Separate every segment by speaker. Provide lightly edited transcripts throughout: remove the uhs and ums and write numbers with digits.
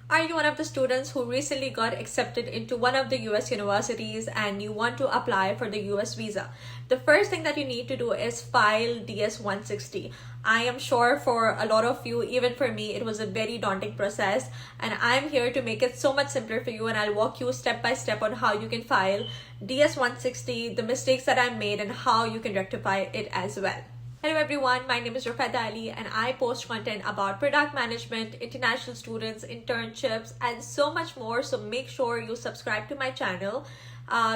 Speaker 1: Are you one of the students who recently got accepted into one of the US universities and you want to apply for the US visa? The first thing that you need to do is file DS-160. I am sure for a lot of you, even for me, it was a very daunting process, and I'm here to make it so much simpler for you, and I'll walk you step by step on how you can file DS-160, the mistakes that I made, and how you can rectify it as well. Hello everyone, my name is Rufeda Ali and I post content about product management, international students, internships, and so much more. So make sure you subscribe to my channel.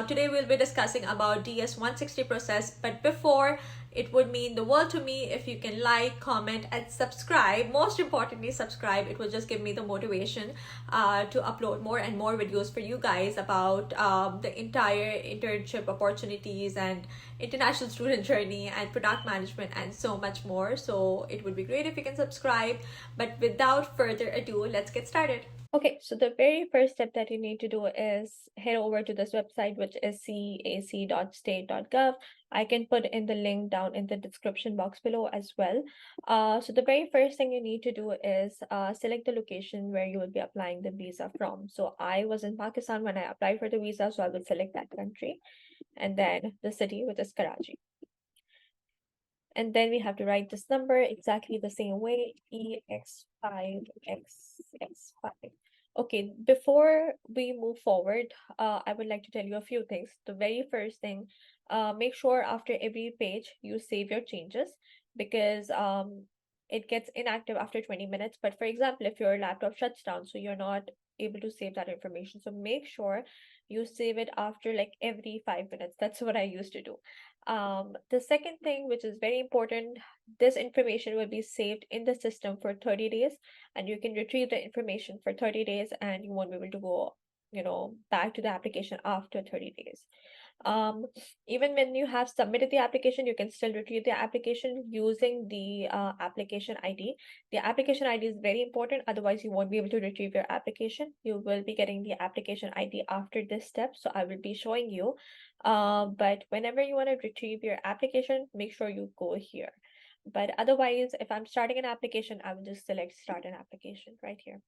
Speaker 1: Today we'll be discussing about DS-160 process, but before, it would mean the world to me if you can like, comment, and subscribe. Most importantly, subscribe. It will just give me the motivation to upload more and more videos for you guys about the entire internship opportunities and international student journey and product management and so much more. So it would be great if you can subscribe. But without further ado, let's get started. Okay, so the very first step that you need to do is head over to this website, which is cac.state.gov. I can put in the link down in the description box below as well. So the very first thing you need to do is select the location where you will be applying the visa from. So I was in Pakistan when I applied for the visa, so I will select that country and then the city, which is Karachi. And then we have to write this number exactly the same way, EX5XX5. Okay, before we move forward, I would like to tell you a few things. The very first thing, make sure after every page you save your changes, because it gets inactive after 20 minutes. But for example, if your laptop shuts down, so you're not able to save that information. So make sure you save it after like every 5 minutes. That's what I used to do. The second thing, which is very important, this information will be saved in the system for 30 days, and you can retrieve the information for 30 days, and you won't be able to go, back to the application after 30 days. Um, Even when you have submitted the application, you can still retrieve the application using the application ID. The application ID is very important, otherwise you won't be able to retrieve your application. You will be getting the application ID after this step, so I will be showing you. But whenever you want to retrieve your application, make sure you go here. But otherwise, if I'm starting an application, I will just select start an application right here.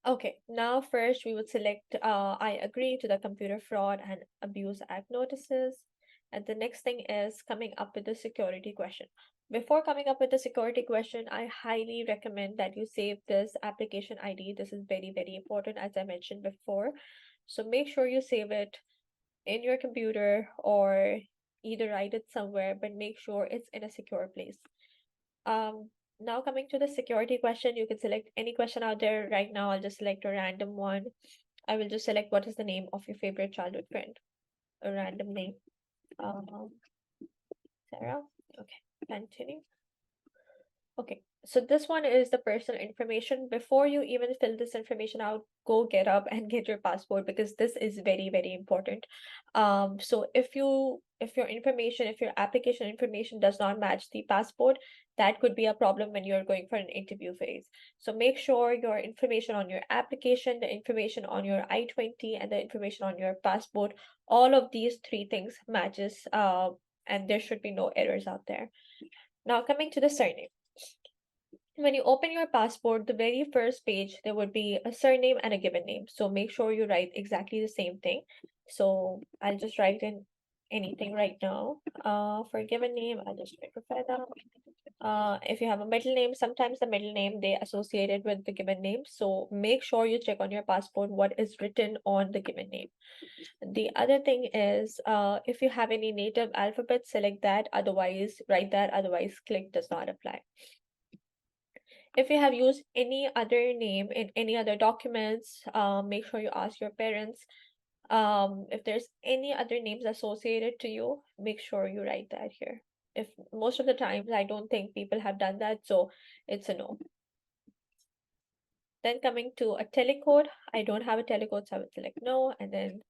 Speaker 1: Okay, now first we would select I agree to the Computer Fraud and Abuse Act notices. And the next thing is coming up with the security question. Before coming up with the security question, I highly recommend that you save this application ID. This is very, very important, as I mentioned before. So make sure you save it in your computer or either write it somewhere, but make sure it's in a secure place. Now coming to the security question, you can select any question out there. Right now, I'll just select a random one. I will just select what is the name of your favorite childhood friend, a random name. Um, Sarah. Okay, continue. Okay, so this one is the personal information. Before you even fill this information out, go get up and get your passport, because this is very, very important. So if your information, if your application information does not match the passport, that could be a problem when you're going for an interview phase. So make sure your information on your application, the information on your I-20, and the information on your passport, all of these three things matches, and there should be no errors out there. Now coming to the surname. When you open your passport, the very first page, there would be a surname and a given name. So make sure you write exactly the same thing. So I'll just write in anything right now. For a given name, I'll just write Rufeda. If you have a middle name, sometimes the middle name they associated with the given name. So make sure you check on your passport what is written on the given name. The other thing is, if you have any native alphabet, select that. Otherwise, write that. Otherwise, click does not apply. If you have used any other name in any other documents, make sure you ask your parents. If there's any other names associated to you, make sure you write that here. If most of the times, I don't think people have done that, so it's a no. Then coming to a telecode, I don't have a telecode, so I would select no, and then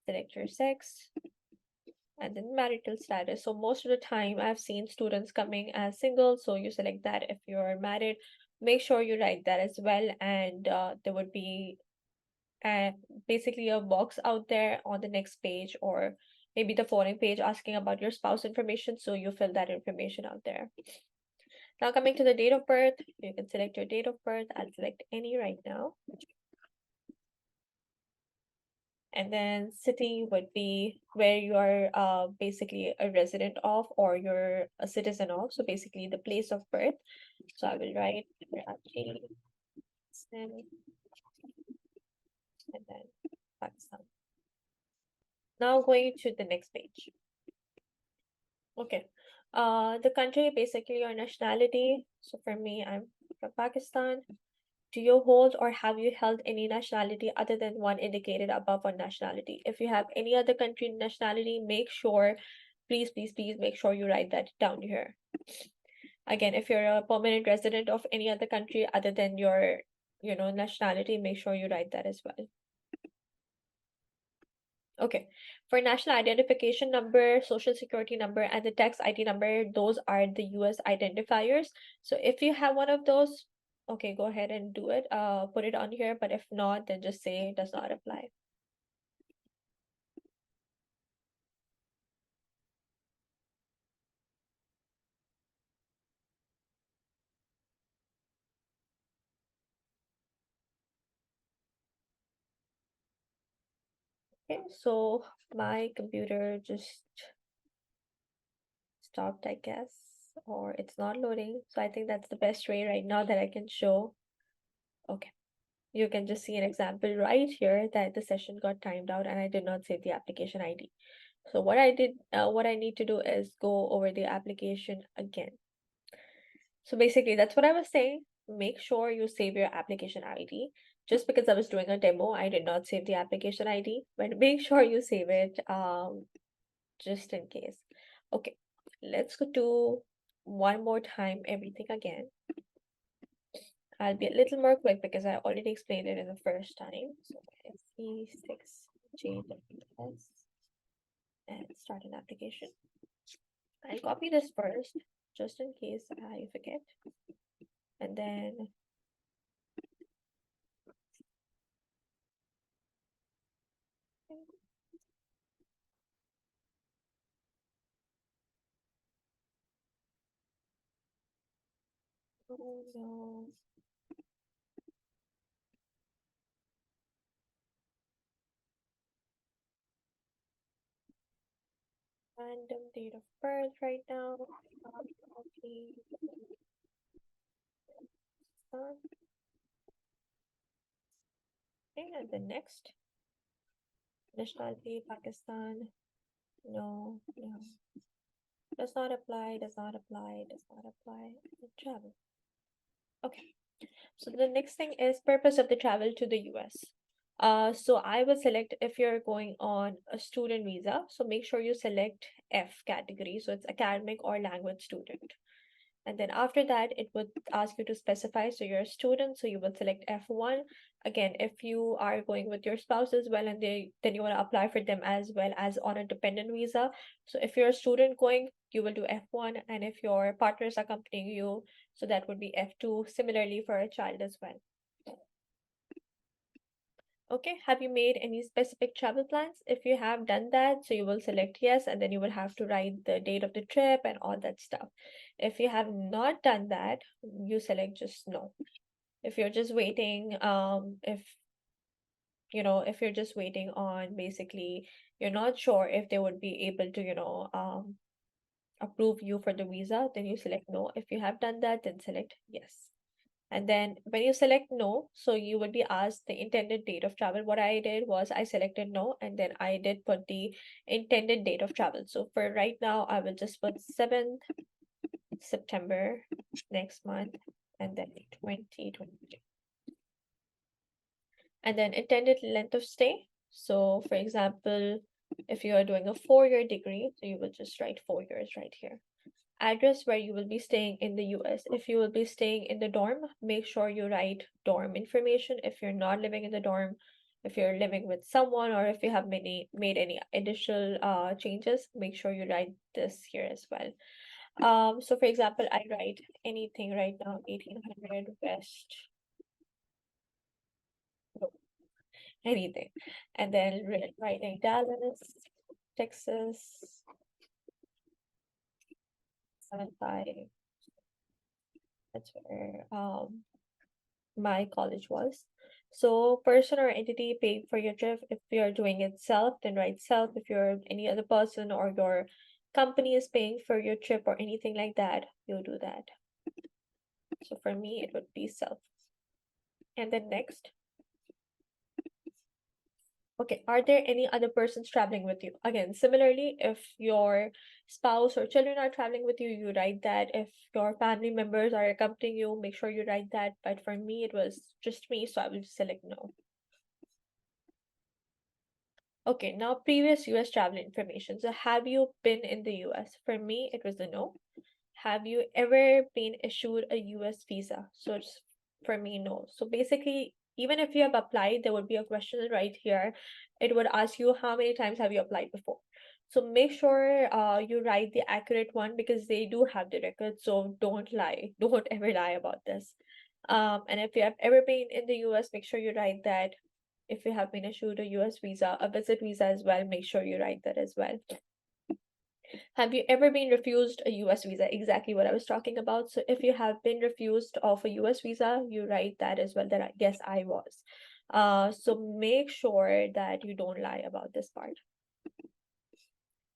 Speaker 1: select your sex, and then marital status. So most of the time I've seen students coming as single, so you select that. If you're married, make sure you write that as well. And there would be basically a box out there on the next page, or maybe the following page, asking about your spouse information, so you fill that information out there. Now coming to the date of birth, you can select your date of birth. I'll select any right now. And then city would be where you are basically a resident of or you're a citizen of. So basically the place of birth. So I will write Karachi, and then Pakistan. Now going to the next page. Okay. The country, basically your nationality. So for me, I'm from Pakistan. Do you hold or have you held any nationality other than one indicated above on nationality? If you have any other country nationality, make sure, please make sure you write that down here. Again, if you're a permanent resident of any other country other than your, nationality, make sure you write that as well. Okay. For national identification number, social security number, and the tax ID number, those are the US identifiers. So if you have one of those, okay, go ahead and do it. Put it on here, but if not, then just say it does not apply. Okay, so my computer just stopped, I guess, or it's not loading. So I think that's the best way right now that I can show. Okay. You can just see an example right here that the session got timed out and I did not save the application ID. So what I need to do is go over the application again. So basically, that's what I was saying. Make sure you save your application ID. Just because I was doing a demo, I did not save the application ID, but make sure you save it just in case. Okay, let's go to one more time everything again. I'll be a little more quick because I already explained it in the first time. So SE6JWS and start an application. I'll copy this first, just in case I forget. And then oh no, random date of birth right now. Okay, done. And the next nationality, Pakistan. No, no. Does not apply, does not apply, does not apply. Travel. Okay. So the next thing is purpose of the travel to the US. So I will select if you're going on a student visa. So make sure you select F category. So it's academic or language student. And then after that, it would ask you to specify. So you're a student, so you will select F1. Again, if you are going with your spouse as well, and then you want to apply for them as well as on a dependent visa. So if you're a student going, you will do F1, and if your partner is accompanying you, so that would be F2, similarly for a child as well. Okay, have you made any specific travel plans? If you have done that, so you will select yes, and then you will have to write the date of the trip and all that stuff. If you have not done that, you select just no. If you're just waiting, if you're just waiting on basically, you're not sure if they would be able to, approve you for the visa, then you select no. If you have done that, then select yes. And then when you select no, so you will be asked the intended date of travel. What I did was I selected no, and then I did put the intended date of travel. So for right now, I will just put 7th September next month, and then 2022. And then intended length of stay. So for example, if you are doing a 4-year degree, so you will just write 4 years right here. Address where you will be staying in the US. If you will be staying in the dorm, make sure you write dorm information. If you're not living in the dorm, if you're living with someone, or if you have made any additional changes, make sure you write this here as well. So for example, I write anything right now, 1800 West, no, anything. And then writing Dallas, Texas, 75. That's where my college was. So person or entity paying for your trip. If you're doing it self, then write self. If you're any other person or your company is paying for your trip or anything like that, you'll do that. So for me, it would be self. And then next, okay, are there any other persons traveling with you? Again, similarly, if your spouse or children are traveling with you, you write that. If your family members are accompanying you, make sure you write that. But for me, it was just me, so I will just select no. Okay, now previous US travel information. So have you been in the US? For me, it was a no. Have you ever been issued a US visa? So it's for me, no. So basically, even if you have applied, there would be a question right here. It would ask you how many times have you applied before. So make sure you write the accurate one because they do have the record. So don't lie. Don't ever lie about this. And if you have ever been in the US, make sure you write that. If you have been issued a US visa, a visit visa as well, make sure you write that as well. Have you ever been refused a US visa? Exactly what I was talking about. So if you have been refused of a US visa, you write that as well, that yes, I was. So make sure that you don't lie about this part.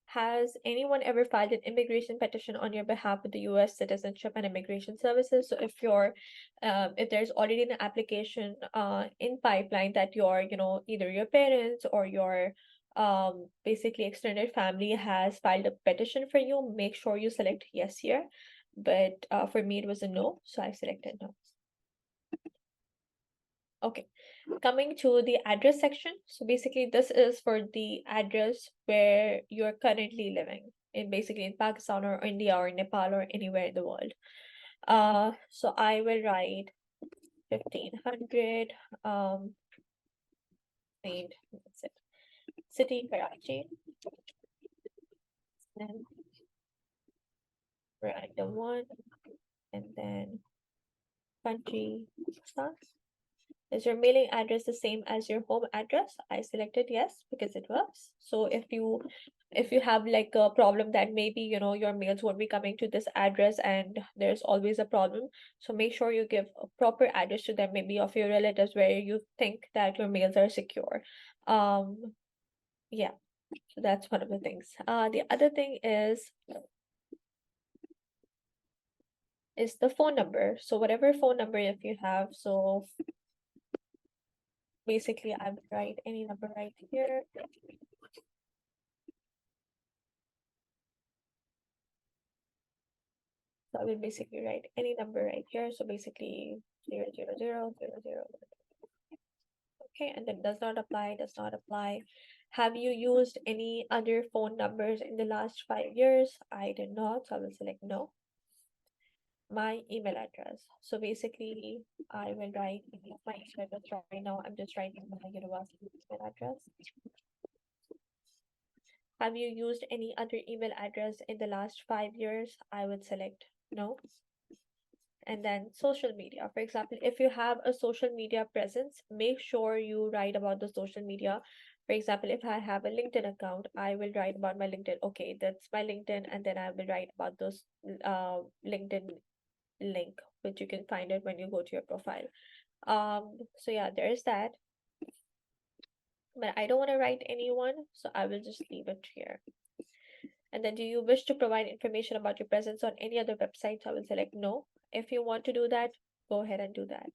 Speaker 1: Has anyone ever filed an immigration petition on your behalf with the U.S. Citizenship and Immigration Services? So if there's already an application in pipeline that either your parents or your basically extended family has filed a petition for you, make sure you select yes here. But for me, it was a no, so I selected no. Okay, coming to the address section. So basically, this is for the address where you're currently living basically in Pakistan or India or Nepal or anywhere in the world. So I will write 1500, Saint, that's it. City, Karachi, and write the one, and then country, Pakistan. Is your mailing address the same as your home address? I selected yes because it was. So if you have like a problem that maybe your mails won't be coming to this address and there's always a problem, so make sure you give a proper address to them, maybe of your relatives where you think that your mails are secure. Yeah, so that's one of the things. The other thing is the phone number. So whatever phone number if you have, so basically I would write any number right here. So I will basically write any number right here. So basically 00000. Okay, and then does not apply, does not apply. Have you used any other phone numbers in the last 5 years? I did not, so I will select no. My email address. So basically, I will write my email address right now. I'm just writing my university email address. Have you used any other email address in the last 5 years? I would select no. And then social media. For example, if you have a social media presence, make sure you write about the social media. For example, if I have a LinkedIn account, I will write about my LinkedIn. Okay, that's my LinkedIn, and then I will write about those LinkedIn link, which you can find it when you go to your profile. So yeah, there's that. But I don't want to write anyone, so I will just leave it here. And then do you wish to provide information about your presence on any other websites? I will select no. If you want to do that, go ahead and do that.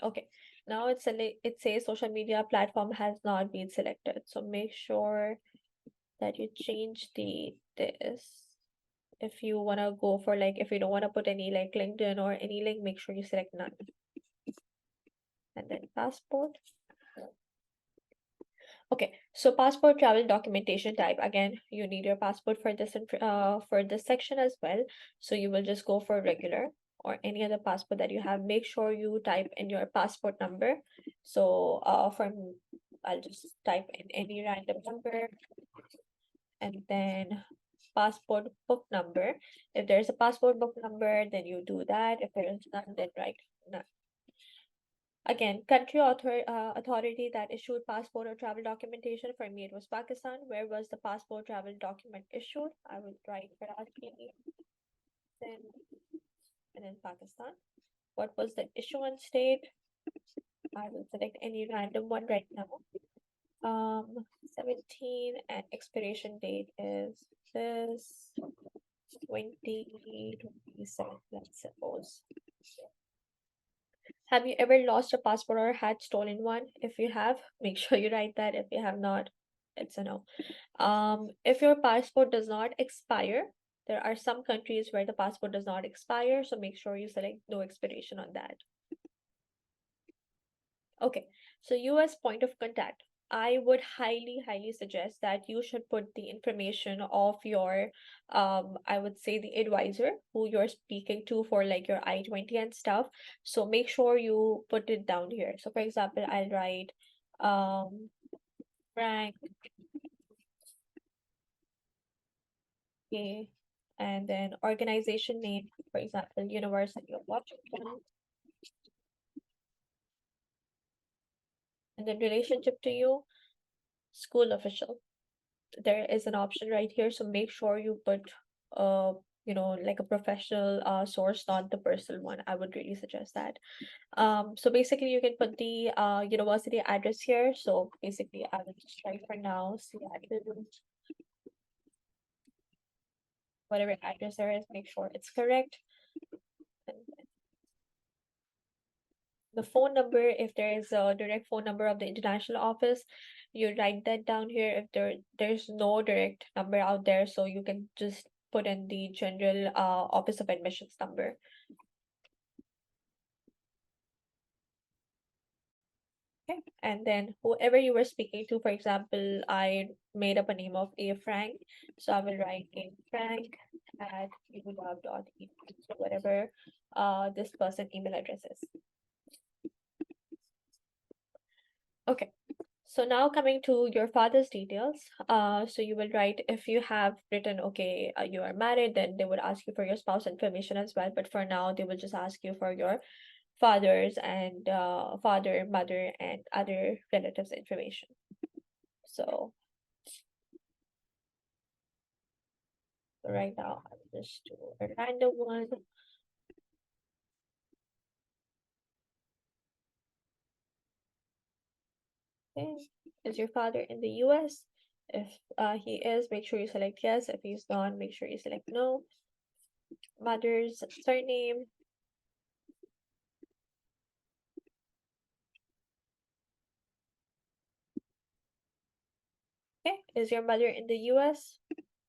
Speaker 1: Okay, now it says social media platform has not been selected. So make sure that you change this. If you want to go for if you don't want to put any like LinkedIn or any link, make sure you select none. And then passport. Okay, so passport travel documentation type. Again, you need your passport for this section as well. So you will just go for regular or any other passport that you have. Make sure you type in your passport number. So I'll just type in any random number and then passport book number. If there's a passport book number, then you do that. If there is none, then write none. Again, authority that issued passport or travel documentation. For me, it was Pakistan. Where was the passport travel document issued? I will write Karachi. then and then Pakistan. What was the issuance date? I will select any random one right now. 17 and expiration date is this 2027, let's suppose. Have you ever lost a passport or had stolen one? If you have, make sure you write that. If you have not, it's a no. If your passport does not expire, there are some countries where the passport does not expire, so make sure you select no expiration on that. Okay, so US point of contact. I would highly suggest that you should put the information of your, I would say the advisor who you're speaking to for like your I-20 and stuff. So make sure you put it down here. So for example, I'll write, Frank, okay, and then organization name, for example, University of Washington, and then relationship to you, school official. There is an option right here, so make sure you put uh like a professional source, not the personal one. I would really suggest that. So basically you can put the university address here. So basically I will just write for now Seattle, whatever address there is, make sure it's correct. And the phone number, if there is a direct phone number of the international office, you write that down here. If there's no direct number out there, so you can just put in the general office of admissions number. Okay, and then whoever you were speaking to, for example, I made up a name of A Frank, so I will write A Frank at edu.edu, so whatever this person email address is. Okay, so now coming to your father's details, so you will write, if you have written, okay, you are married, then they would ask you for your spouse information as well. But for now, they will just ask you for your father's and father, mother, and other relatives information. So right now, I'll just do a random one. Okay, is your father in the US? If he is, make sure you select yes. If he's not, make sure you select no. Mother's surname. Okay, is your mother in the US?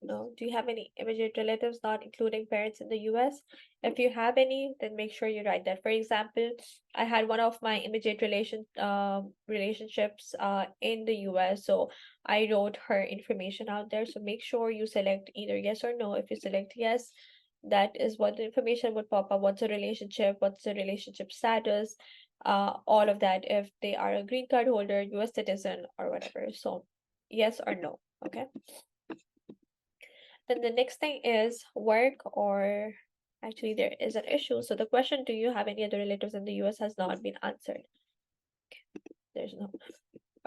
Speaker 1: No. Do you have any immediate relatives, not including parents in the US? If you have any, then make sure you write that. For example, I had one of my immediate relationships in the US, so I wrote her information out there. So make sure you select either yes or no. If you select yes, that is what the information would pop up. What's the relationship? What's the relationship status? All of that. If they are a green card holder, US citizen, or whatever. So yes or no. Okay. Then the next thing is work, or actually there is an issue. So the question, do you have any other relatives in the US, has not been answered. There's no.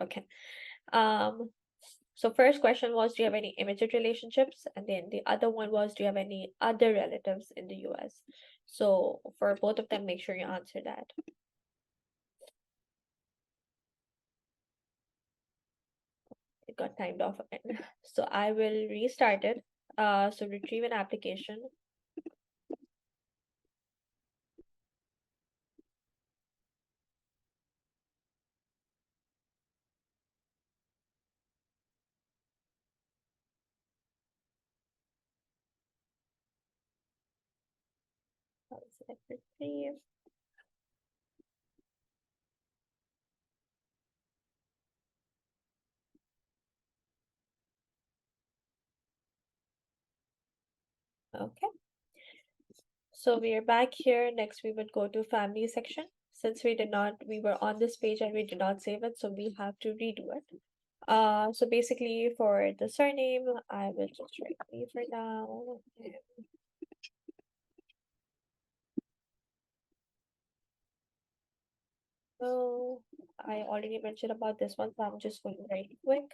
Speaker 1: Okay. Um, so first question was, do you have any immediate relationships? And then the other one was, do you have any other relatives in the US? So for both of them, make sure you answer that. It got timed off again. So I will restart it. So retrieve an application. I'll select retrieve. Okay. So we are back here. Next, we would go to family section. Since we were on this page and we did not save it, so we have to redo it. So basically for the surname, I will just write me for now. So I already mentioned about this one, so I'm just going to write quick.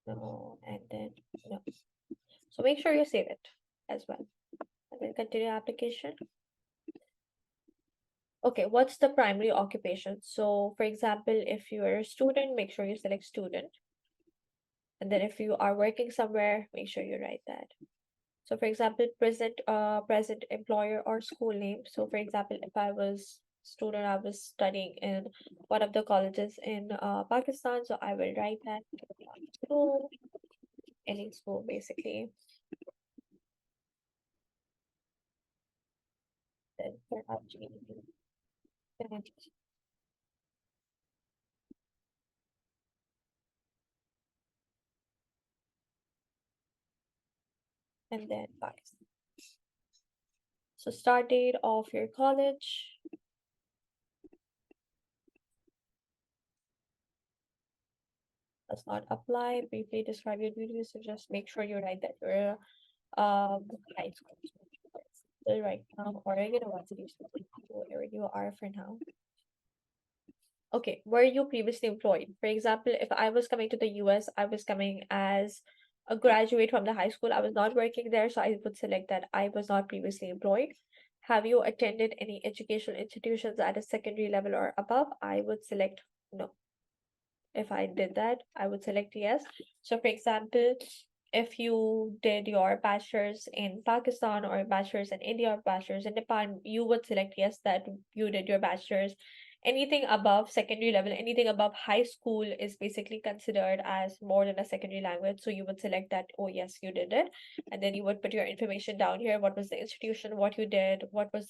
Speaker 1: no, and then no. So make sure you save it as well. And then continue application. Okay, what's the primary occupation? So, for example, if you're a student, make sure you select student. And then if you are working somewhere, make sure you write that. So, for example, present employer or school name. So, for example, if I was student, I was studying in one of the colleges in Pakistan, so I will write that school, any school basically. Then for GED, and then Pakistan. So, start date of your college does not apply. Briefly describe your duties. So just make sure you write that you're high school student still right now or a university student, wherever you are for now. Okay, were you previously employed? For example, if I was coming to the US, I was coming as a graduate from the high school. I was not working there, so I would select that I was not previously employed. Have you attended any educational institutions at a secondary level or above? I would select no. If I did that, I would select yes. So, for example, if you did your bachelor's in Pakistan or bachelor's in India or bachelor's in Nepal, you would select yes that you did your bachelor's. Anything above secondary level, anything above high school is basically considered as more than a secondary language. So you would select that, oh yes, you did it. And then you would put your information down here. What was the institution, what you did, what were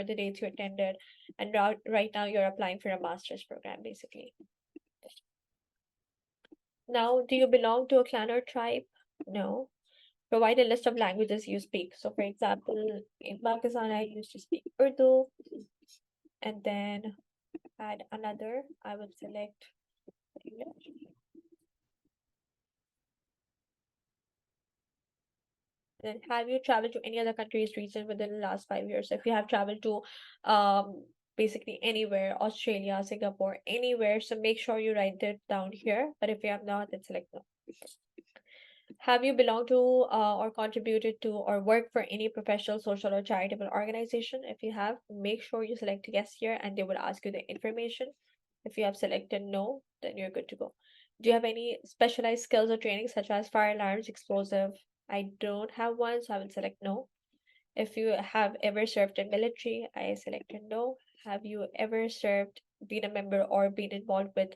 Speaker 1: the dates you attended. And right now you're applying for a master's program, basically. Now, do you belong to a clan or tribe? No. Provide a list of languages you speak. So, for example, in Pakistan, I used to speak Urdu, and then add another. I would select English. Then, have you traveled to any other countries, region within the last 5 years? If you have traveled to, basically anywhere, Australia, Singapore, anywhere, so make sure you write it down here. But if you have not, then select no. Have you belonged to or contributed to or worked for any professional, social, or charitable organization? If you have, make sure you select yes here and they will ask you the information. If you have selected no, then you're good to go. Do you have any specialized skills or training such as fire alarms, explosive? I don't have one, so I will select no. If you have ever served in military, I selected no. Have you ever served, been a member, or been involved with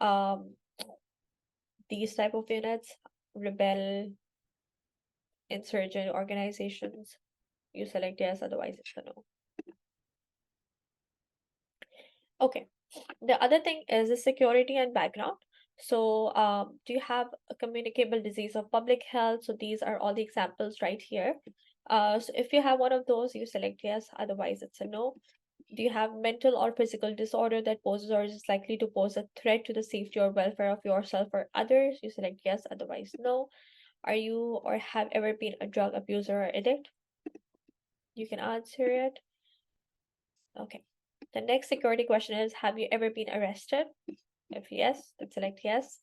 Speaker 1: um, these type of units? Rebel, insurgent organizations, you select yes, otherwise it's a no. Okay. The other thing is the security and background. So, do you have a communicable disease of public health? So these are all the examples right here. So if you have one of those, you select yes, otherwise it's a no. Do you have mental or physical disorder that poses or is likely to pose a threat to the safety or welfare of yourself or others? You select yes, otherwise no. Are you or have ever been a drug abuser or addict? You can answer it. Okay. The next security question is, have you ever been arrested? If yes, then select yes.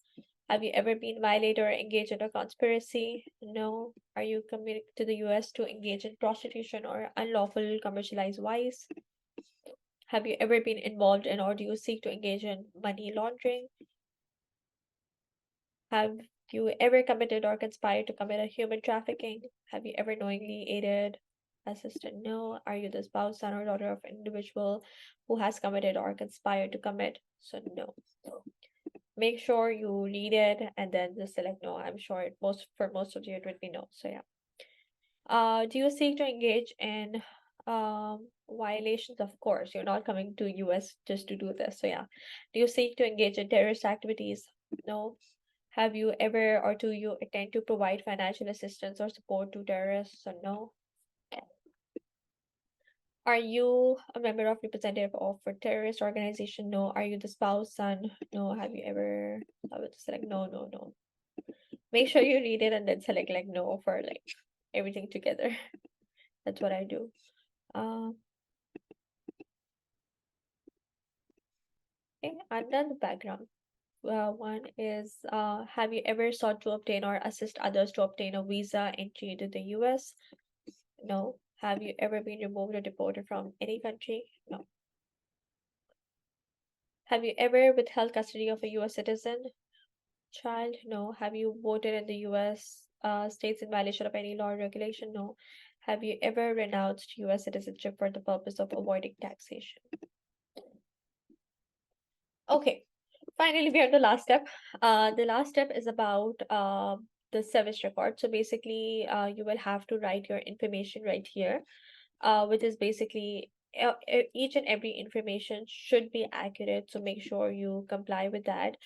Speaker 1: Have you ever been violated or engaged in a conspiracy? No. Are you committed to the US to engage in prostitution or unlawful commercialized vice? Have you ever been involved in or do you seek to engage in money laundering? Have you ever committed or conspired to commit a human trafficking? Have you ever knowingly aided, assisted? No. Are you the spouse, son, or daughter of an individual who has committed or conspired to commit? So no. Make sure you read it and then just select no. I'm sure most of you it would be no. So yeah. Do you seek to engage in violations? Of course, you're not coming to US just to do this. So yeah. Do you seek to engage in terrorist activities? No. Have you ever or do you intend to provide financial assistance or support to terrorists? So no. Are you a member of representative of a terrorist organization? No. Are you the spouse, son? No. Have you ever? I would select no, no, no. Make sure you read it and then select like no for like everything together. That's what I do. Um, okay, and then the background. One is, have you ever sought to obtain or assist others to obtain a visa entry to the US? No. Have you ever been removed or deported from any country? No. Have you ever withheld custody of a US citizen? Child? No. Have you voted in the US states in violation of any law or regulation? No. Have you ever renounced US citizenship for the purpose of avoiding taxation? Okay, finally, we are the last step. The last step is about the service record. So basically, you will have to write your information right here, which is basically each and every information should be accurate. So make sure you comply with that.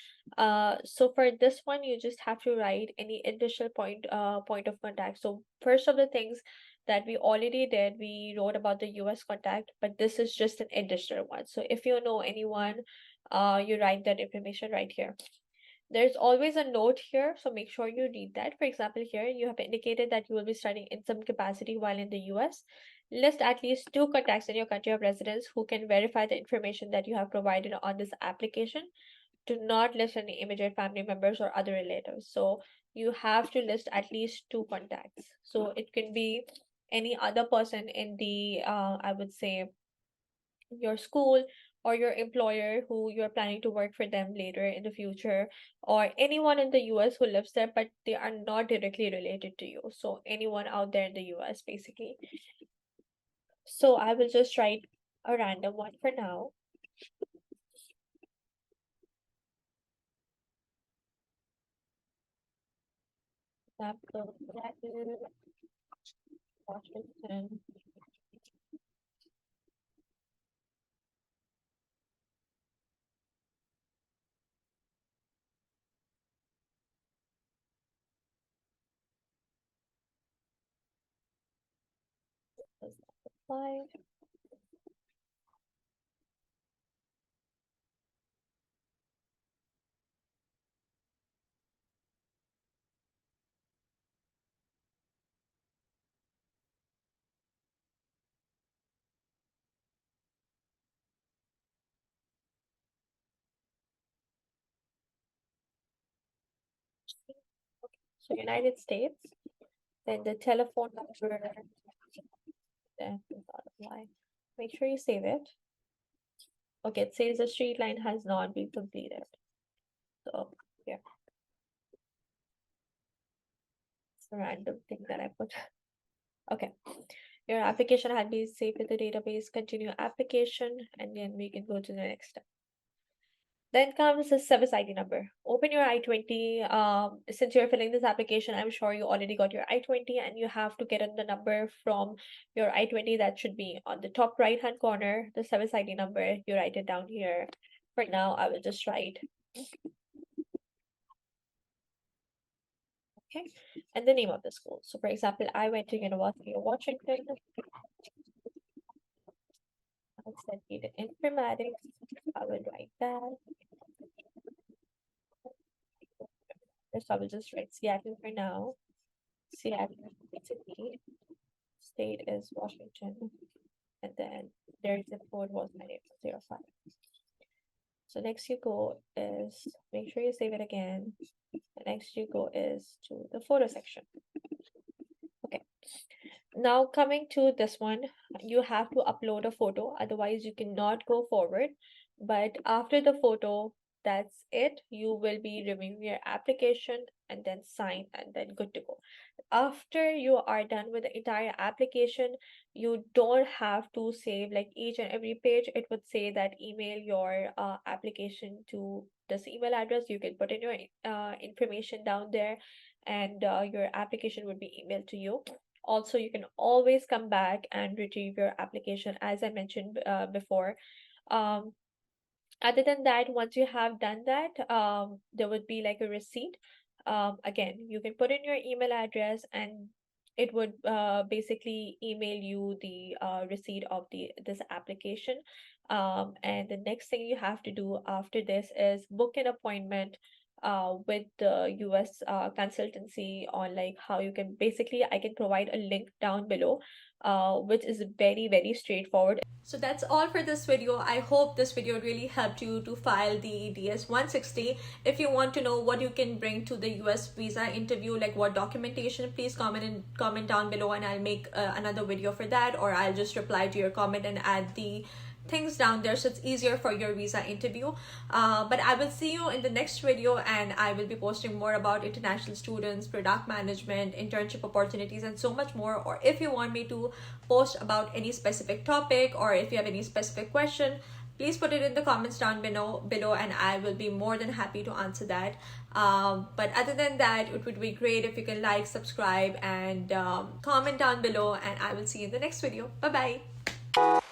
Speaker 1: So for this one, you just have to write any additional point of contact. So first of the things that we already did, we wrote about the US contact, but this is just an additional one. So if you know anyone, you write that information right here. There's always a note here, so make sure you read that. For example, here you have indicated that you will be studying in some capacity while in the US. List at least two contacts in your country of residence who can verify the information that you have provided on this application. Do not list any immediate family members or other relatives. So you have to list at least two contacts. So it can be any other person in the, I would say, your school or your employer who you're planning to work for them later in the future, or anyone in the US who lives there, but they are not directly related to you. So anyone out there in the US, basically. So I will just write a random one for now. Example, Washington. Does that apply? So United States, then the telephone number, then does not apply. Make sure you save it. Okay, it says the street line has not been completed. So yeah, it's a random thing that I put. Okay. Your application had been saved in the database, continue application, and then we can go to the next step. Then comes the service ID number. Open your I-20. Since you're filling this application, I'm sure you already got your I-20 and you have to get in the number from your I-20 that should be on the top right-hand corner, the service ID number. You write it down here. For now, I will just write, okay, and the name of the school. So for example, I went to University of Washington. I studied informatics. I will write that. So I will just write Seattle for now. Seattle city, state is Washington, and then their zip code was 9805. So next you go is, make sure you save it again. The next you go is to the photo section. Okay. Now coming to this one, you have to upload a photo, otherwise you cannot go forward. But after the photo, that's it. You will be reviewing your application and then sign and then good to go. After you are done with the entire application, you don't have to save like each and every page. It would say that email your application to this email address. You can put in your information down there, and your application would be emailed to you. Also, you can always come back and retrieve your application, as I mentioned before. Um, Other than that, once you have done that, there would be like a receipt. Again, you can put in your email address and it would basically email you the receipt of this application. And the next thing you have to do after this is book an appointment with the US consultancy on like how you can basically, I can provide a link down below, which is very, very straightforward. So that's all for this video. I hope this video really helped you to file the DS-160. If you want to know what you can bring to the US visa interview, like what documentation, please comment down below, and I'll make another video for that, or I'll just reply to your comment and add the things down there so it's easier for your visa interview. But I will see you in the next video, and I will be posting more about international students, product management, internship opportunities, and so much more. Or if you want me to post about any specific topic, or if you have any specific question, please put it in the comments down below, and I will be more than happy to answer that. But other than that, it would be great if you can like, subscribe, and comment down below, and I will see you in the next video. Bye bye.